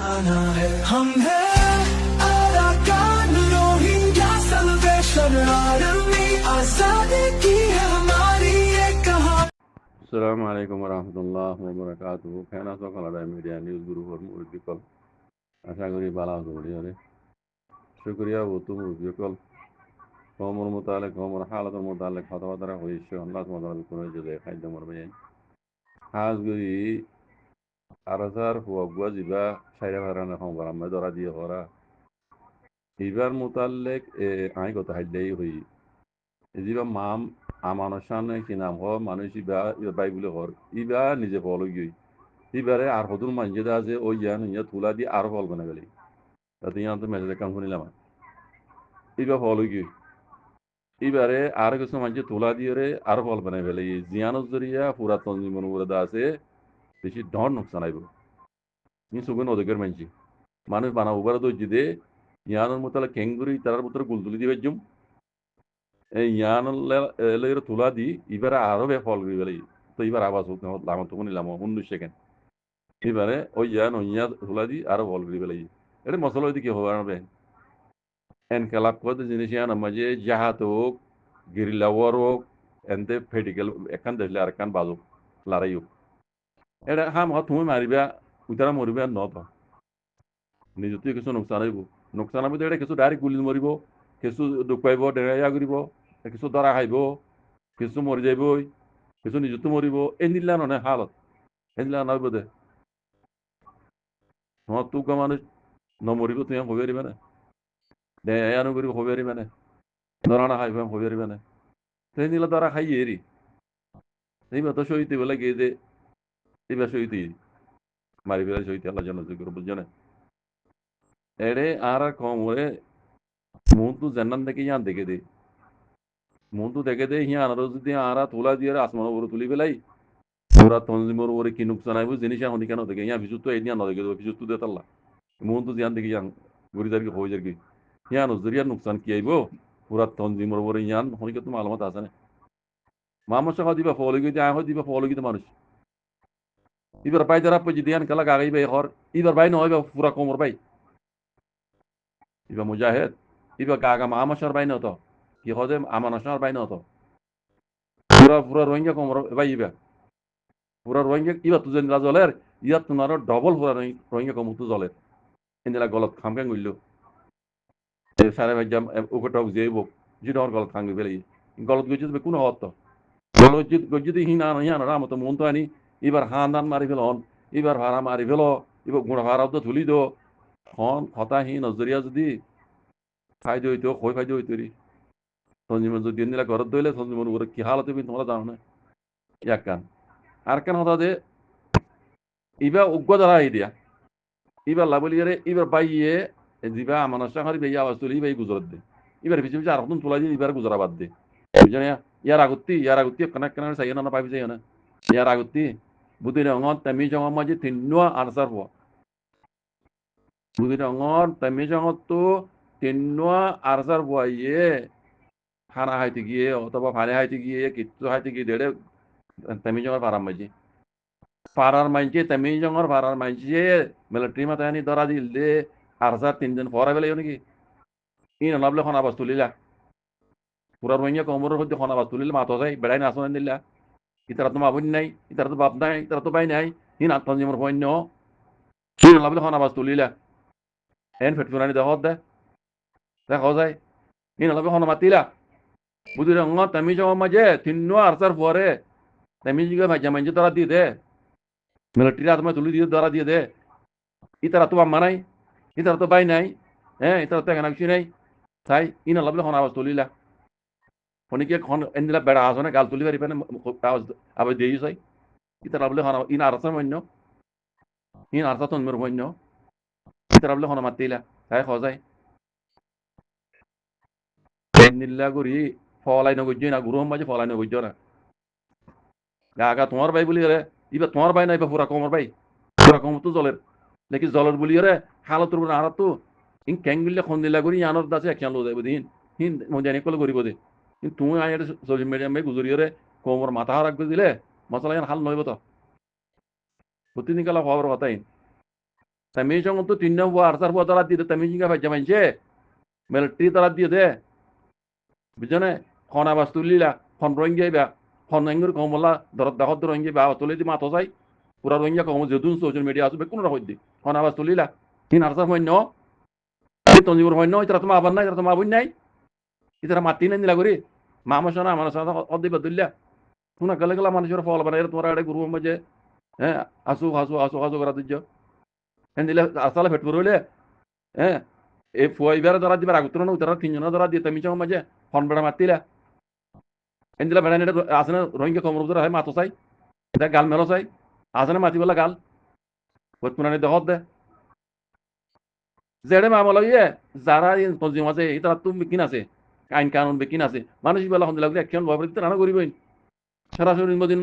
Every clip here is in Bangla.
आना है हम हैं अराकान रोहिंग्या सल्वेशन आर्मी आजादी की है हमारी ये कहानी। আসসালামু আলাইকুম রহমতুল্লাহ বরকাতুহু ফেনা সকাল মিডিয়া নিউজ গ্রুপ মুরব্বিকল আশা করি ভালো আছো বলিয়ারে শুকরিয়া ও তুমি মুরব্বিকল কমর মোতালেক কমর হালাতের মোতালেক কথাবার্তা হয়েছে আল্লাহ মোতালেক করে যে খাদ্য মরবে হাজ গরি আরাজার হুয়াগুয়া জিবা সাইরা ভারানা খবর আমরা ধরা দিয়ে করা এবার মোতালেক আই কথা হাইলেই হই এজিবা মাম আমানসান কি নাম হ মানুষ ইবা বাইবুলে হর ইবা নিজে ফলো গই এবারে আর হদুর মানজেদা আছে ওই ইয়ান ইয়া তুলা দিয়ে আরো ফল বানা গেলি তাতে ইয়ান তো মেসেজে কাম শুনিলাম ইবা ফল গই এবারে আর কিছু মানজে তুলা দিয়ে রে আরো ফল বানাই ফেলে জিয়ানোর জরিয়া পুরাতন জীবন উড়ে আছে বেশি ডর নোকসান আইব নি সুগুন ওদের মানছি মানুষ বানাবো বারে তো জিদে ইয়ানোর মতলে কেঙ্গুরি তার মতলে গুলতুলি দিবে জুম এই ইয়ানের তুলা দি এবারে আরো বে ফল গই ফেলে তো এবার আবাস লাম তো নিলাম 19 সেকেন্ড এবারে ওই ইয়ান ইয়া তুলা দি আরো ফল গই ফেলে এটা মশলা হইতে কি হবে আনবে এনকালাব কত জিনিস ইয়ান মাঝে জাহাত হোক গেরিলা ওয়ার হোক এনতে ফেডিক্যাল একান দেখলে আর কান বাজুক লড়াই হোক এটা হাম তুমি মারিবা উতারা মরিবা নত নিজতে কিছু নোকসান হইব নোকসান হবে এটা কিছু ডাইরেক্ট গুলি মরিব কিছু দুখ পাইব ডেরাইয়া করিব কিছু দরা খাইব কিছু মরি যাইব কিছু নিজতে মরিব এই নিলা নয় হালত এই নিলা নয় বোধে তোক মানুষ নমরিব তুমি হবি পারিবা না ডেরাইয়ানো করিব হবি পারিবা না দরা না খাইব হবি পারিবা না সেই নিলা দরা খাই এরি এইবার তো সহিতে বলে গিয়ে যে এইবার সহিতে মারি ফেলে সহিতে আল্লাহ জানা যোগ্য বুঝছো না এড়ে আর কম হয়ে মুন্তু জান্নান থেকে ইয়ান দেখে দে মুন্তু দেখে দে ইয়ান আর যদি আরা তোলা দিয়ে আসমান উপরে তুলি ফেলাই পুরা তনজিমর উপরে কি নুকসান আইব জিনিস এখন কেন দেখে ইয়া বিশুদ্ধ এই নিয়া নদেখে দেবো বিশুদ্ধ দিয়ে তাল্লা মুন্তু জিয়ান দেখে ইয়ান ঘুরি যার কি হয়ে যার কি ইয়ান জরিয়া নুকসান কি আইব পুরা তনজিমর উপরে ইয়ান হনিকে তো মালুমাত আছে না মামা সহ দিবা ফলো গিয়ে আয় দিবা ফলো গিয়ে মানুষ এবার পাই যারা পজি দিয়ান খেলা গাগাই বাই হর এবার বাই নয় পুরা কোমর by Iba Mujahid Iba Gaga আমাশার by নত কি হদে আমানশার বাই নত পুরা রোহিঙ্গা কোমর বাই ইবা পুরা রোহিঙ্গা ইবা তুজেন জলের ইয়াত তোমার ডবল পুরা রোহিঙ্গা কোমর তু জলের ইন্দিলা গলত খামকে গইল সারে ভাই জাম উপটক যেব জিডর গলত খাঙ্গি ফেলি গলত গইছে কোন হত গলত গইছে হিনা হিনা রামত মন তো আনি এবার হান্দান মারি ফেলন এবার ভাড়া মারি ফেল এবার গুঁড়া ভাড়াও তো তুলি দো হন হতাহি নজরিয়া যদি ফাইদে হইতো কই ফাইদে হইতো রি সঞ্জীবন যদি নিলা ঘরত দইলে সঞ্জীবন উপরে কি হালত হইবি তোমরা জানো না এক কান আর কান হতা দে ইবা উগ্র দ্বারা আই দিয়া ইবার লাবলিয়ারে ইবার বাইয়ে দিবা আমানসা হারি বেয়া আওয়াজ তুলি বাই গুজরাত দে এবার পিছে পিছে আর হতন তোলা দিয়ে এবার গুজরা বাদ দে বুঝনে ইয়ার আগুত্তি কানা কানা সাইয়া না পাবি যাই না ইয়ার আগুত্তি বুদ্ধি রঙত তামি জঙ মাঝে তিন্নুয়া আনসার হওয়া বুদ্ধি রঙত তামি জঙত তো তিন্নুয়া আনসার হওয়াইয়ে খানা হাইতে গিয়ে অথবা ফানে হাইতে গিয়ে কিচ্ছু হাইতে গিয়ে দেড়ে তামি জঙর ফারাম মাঝে ফারার মাইছে তামি জঙর ফারার মাইছে মিলিটারি মাথায় ধরা দিল দে আনসার 3 দিন পরে বেলে নাকি ইন নাবলে খানা বাস তুলিলা পুরা রোহিঙ্গা কোমরের মধ্যে খানা বাস তুলিলে মাথা যায় বেড়াই না আসনে দিলা ইতারা তো মাবুন নাই ইতারা তো বাপ নাই ইতারা তো বাই নাই হিন আত্মজীবর পণ্য হিন লাভলে খানা বাস তুলিলা এন ফেটফুরানি দেখা যায় হিন লাভলে খানা মাতিলা বুঝি রঙ তামি যাওয়া মাঝে তিন্ন আরসার পরে তামি জিগা ভাজা মাঞ্জে ধরা দিয়ে দে মিলিটারি আত্মা তুলি দিয়ে ধরা দিয়ে দে ইতারা তো বাম্মা নাই ইতারা তো বাই নাই হ্যাঁ ইতারা তো এখানে কিছু নাই তাই ইন লাভলে খানা বাস তুলিলা অনেকে এনদিলা বেড়া আসনে গাল তুলি পারি আবার দিয়ে চাই ইতারা বলে হনা ইন আরসার মন্য ইন আরসা তন্মের মন্য ইতারা বলে হনা মাতিলা তাই খজাই নিল্লা করি ফলাই নগজ্য না গুরু মাঝে ফলাই নগজ্য না আগা তোমার ভাই বলি রে ইবা তোমার ভাই নাই বা পুরা কমর ভাই পুরা কমর তো জলের নাকি জলের বলি রে হালতর উপর আরাত তো ইন ক্যাং বিল্লে খন দিলা করি আনর দাসে একখান লো যাইব দিন হিন মজানি কল করিব দে কিন্তু তুমি আই সোশ্যাল মিডিয়া মে গুজরিয়ে রে কোমর মাথা রাখবে দিলে মশলা হাল নইব তো প্রতিদিন কালা খবর কথাই তামি সঙ্গে তো 3 নম্বর আরসার পর তারা দিয়ে তামি সিঙ্গা ভাই জামাইছে মিলিটারি তারা দিয়ে দে বুঝনে খনা বাস তুলিলা খন রোহিঙ্গা বা খন এঙ্গুর কমলা দরদ দাহত রোহিঙ্গা বা তুলে দি মাতো যাই পুরা রোহিঙ্গা কম যেতুন সোশ্যাল মিডিয়া আসবে কোন রাখই দি খনা বাস তুলিলা তিন আরসার হইন এই তঞ্জিবুর হইন ইতরা তো মা বান নাই ইতরা তো মা বুন নাই ইতরা মাতি নাই নিলা করি মা মশনা আমার সাথে অদিবা দুল্লা শুনা গেলে গেলা মানুষের ফল বানাই তোমরা আড়ে গুরু মাঝে হ্যাঁ আসু হাসু আসু হাসু করা দিচ্ছ হ্যাঁ দিলে আসলে ফেট করলে হ্যাঁ এই ফুয়াইবারে ধরা দিবার আগুতর না উতারা তিনজনে ধরা দিয়ে তুমি চঙ্গ মাঝে ফোন বেড়া মাতিলা হ্যাঁ দিলে বেড়া নেটা আসনে রোহিঙ্গা কমর উতরা হয় মাতো চাই এটা গাল মেলো চাই আসনে মাতি বলা গাল ওই পুনানি দহত দে যেড়ে মামলা ইয়ে যারা তঞ্জিম আছে এটা তুমি কিন আছে আইন কানুন বেকিন আছে মানুষ বেলা হন্দি লাগলে একজন ভয় দিতে রানা করিবই সরাসরি মদিন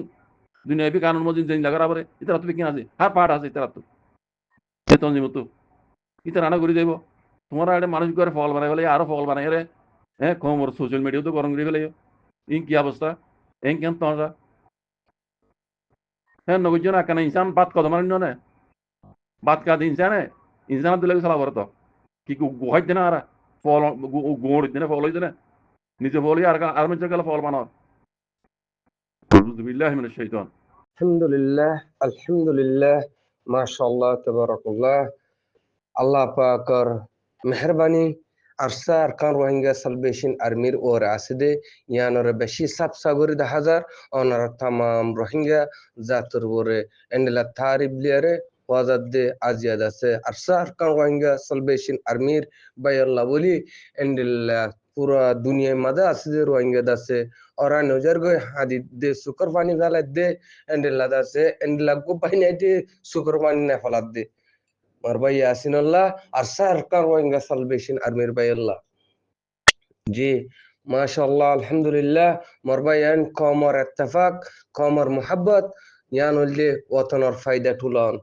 দুনিয়াবি কানুন মদিন জেন লাগার আবার ইতারা তো বেকিন আছে হার পাহাড় আছে ইতারা তো সে তঞ্জিম তো ইতা রানা করে দেব তোমার আড়ে মানুষ করে ফল বানাই ফেলে আরো ফল বানাই রে হ্যাঁ কম সোশ্যাল মিডিয়া তো গরম করে ফেলে ইন কি অবস্থা এন কেন তোমার হ্যাঁ নগর আকানা ইনসান বাদ কত মানে নে বাদ কাদ ইনসানে ইনসান দিলে চালা বড় তো কি গুহাই দেনা আর ফল গুড় দিনে ফল হইতে না নিজে ফল আর মানুষের গেলে ফল বানাও বিল্লাহ মিনাশ শাইতান আলহামদুলিল্লাহ মাশাআল্লাহ তাবারাকাল্লাহ আল্লাহ পাকর মেহরবানি আরসা আরকান রোহিঙ্গা সালভেশন আর্মির ওর আসিদে ইয়ানরে বেশি সাবসাগরি হাজার অনার তামাম রোহিঙ্গা জাতুর ওরে এন্ডলা তারিবলিয়ারে ওয়াজাদে আজিয়াদ আছে আরসা আরকান রোহিঙ্গা সালভেশন আর্মির বাইয়াল্লাহ বলি এন্ডলা পুরা দুনিয়ার মাঝে আছে রোহিঙ্গা আছে ওরা নজর গই হাদি দে সুকর পানি ফেলাই দে এন্ডলা আছে এন্ডলা গো পানি দে সুকর পানি না ফেলাত দে মারবাই ইয়াসিনাল্লাহ আর সরকার রোহিঙ্গা সালভেশন আর্মির বাইয়াল্লাহ জি মাশাআল্লাহ আলহামদুলিল্লাহ মারবাইয়ান কমর ইত্তেফাক কমর মোহাব্বত ইয়ান হইলে ওয়াতনের ফায়দা তুলন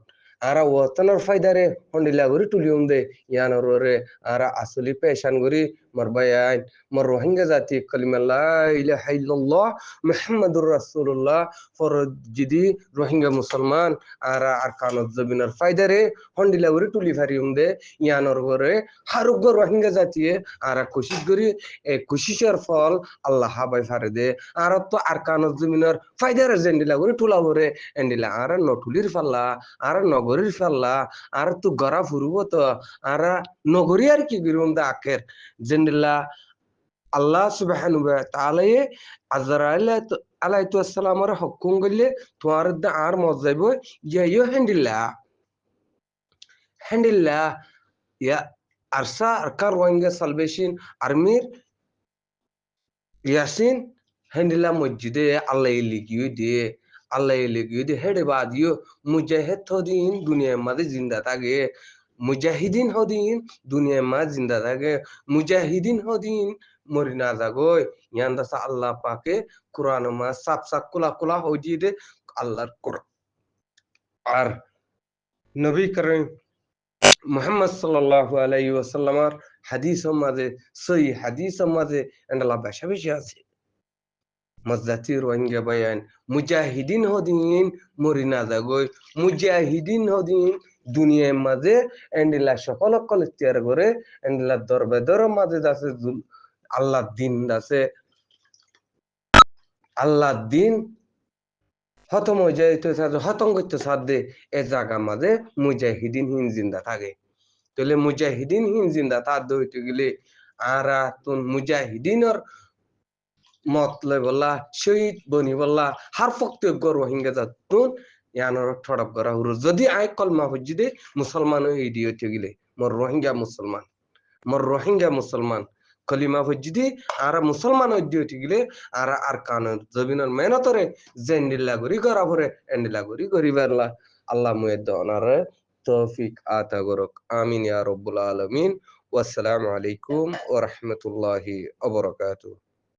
আরা ওয়াতনের ফায়দারে হন্ডিলা গরি তুলিউম দে ইয়ানর রে আরা আসলি পেশান গরি মারবাইয়ান মর রোহিঙ্গা জাতি কালিমা লা ইলাহা ইল্লাল্লাহ মুহাম্মাদুর রাসূলুল্লাহ ফরজিদি রোহিঙ্গা মুসলমান আরা আরকানুজ জবিনের ফায়দারে হন্ডিলা গরি তুলি ফারিউম দে ইয়ানর গরে হারুগ রোহিঙ্গা জাতিয়ে আরা কোশিশ গরি এই কোশিশের ফল আল্লাহ হাবাই ফারে দে আর তো আরকানুজ জমিনের ফায়দারে জেন্ডিলা গরি তুলা বরে এন্ডিলা আর নটুলির ফাল্লা আর নগরীর ফাল্লা আর তো গড়া ফুরব তো আর নগরী আর কি গিরুম দা আখের জেন্ডিলা আল্লাহ সুবহানাহু ওয়া তাআলা আজরাইল আলাইহিস সালামের হুকুম গলে তোমার দা আর মজাইব ইয়া হ্যান্ডিল্লা ইয়া আরসা আরকান রোহিঙ্গা সালভেশন আর্মির ইয়াসিন হ্যান্ডিল্লা মসজিদে আল্লাহ লিখিয়ে দে হেডে বাদিও মুজাহিদ হদিন দুনিয়ার মাঝে জিন্দা থাকে মুজাহিদিন হদিন দুনিয়ার মাঝে জিন্দা থাকে মুজাহিদিন হদিন মরি না যাগই ইয়ান দাসা আল্লাহ পাকে কোরআন মা সাপ সাপ কুলা কুলা হইজি দে আল্লাহর কোরআন আর নবী করিম মুহাম্মদ সাল্লাল্লাহু আলাইহি ওয়াসাল্লামের হাদিসের মাঝে সহি হাদিসের মাঝে এন্ডলা বেশা বেশি আছে মজ্জাতি রোহিঙ্গা বায়ান মুজাহিদিন হদিন মরি না যাগই মুজাহিদিন হদিন দুনিয়ার মাঝে এন্ডলা সকল কল ইখতিয়ার করে এন্ডলা দরবেদর মাঝে আছে আল্লাহ দিন আছে আল্লাহ দিন খতম হয়ে যাইতে খতম করতে সাধ্যে এ জায়গা মাঝে মুজাহিদিন হিন জিন্দা থাকে তাহলে মুজাহিদিন হিন জিন্দা তার হইতে গেলে আর তুন মুজাহিদিনের মতলে বললা শহীদ বনি বললা হার ফক্তব্য রোহিঙ্গা যাতুন ইয়ানোর ঠড়প করা হলো যদি আই কলমা হজ্জি দে মুসলমান এই দিয়ে হইতে গেলে মোর রোহিঙ্গা মুসলমান কলিমা হজ্জি আর মুসলমান হইতে গেলে আর কান জবিনের মেহনতরে জেন্ডিল্লা গরি করা ভরে এন্ডিল্লা গরি করিবারলা আল্লাহ মুয়েদ অনারে তৌফিক আতা গরক আমিন ইয়া রাব্বুল আলামিন ওয়াসসালামু আলাইকুম ওয়া রাহমাতুল্লাহি ওয়া বারাকাতুহু